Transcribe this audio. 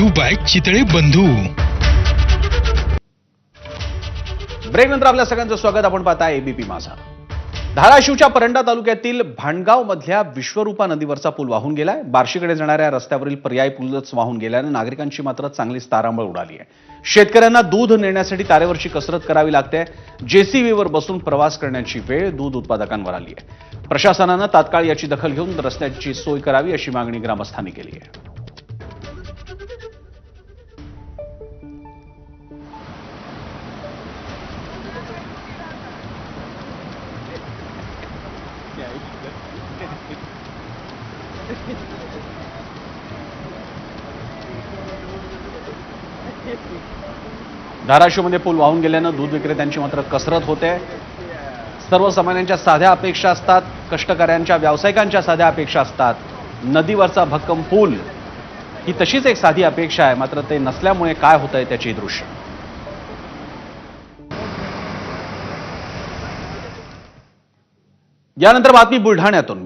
You bye Chitale बंधू. Break नंतर आपल्या सगळ्यांचं स्वागत. आपण पाहताय एबीपी माझा. धाराशिवच्या परंडा तालुक्यातील भांडगाव मधल्या विश्वरूपा नदीवरचा पूल वाहून गेलाय. बार्शीकडे जाणाऱ्या रस्त्यावरील पर्यायी पूलच वाहून गेल्याने नागरिकांची मात्र चांगलीच तारांबळ उडाली आहे. शेतकऱ्यांना दूध नेण्यासाठी तारेवरची कसरत करावी लागते. जेसीबीवर बसून प्रवास करण्याची वेळ दूध उत्पादकांवर आली आहे. प्रशासनानं तात्काळ याची दखल घेऊन रस्त्याची सोय करावी अशी मागणी ग्रामस्थांनी केली आहे. धाराशिवमध्ये पूल वाहून गेल्यानं दूध विक्रेत्यांची मात्र कसरत होते. सर्वसामान्यांच्या साध्या अपेक्षा असतात, कष्टकऱ्यांच्या व्यावसायिकांच्या साध्या अपेक्षा असतात. नदीवरचा भक्कम पूल ही तशीच एक साधी अपेक्षा आहे, मात्र ते नसल्यामुळे काय होतंय त्याची दृश्य. यानंतर बातमी बुलढाण्यातून.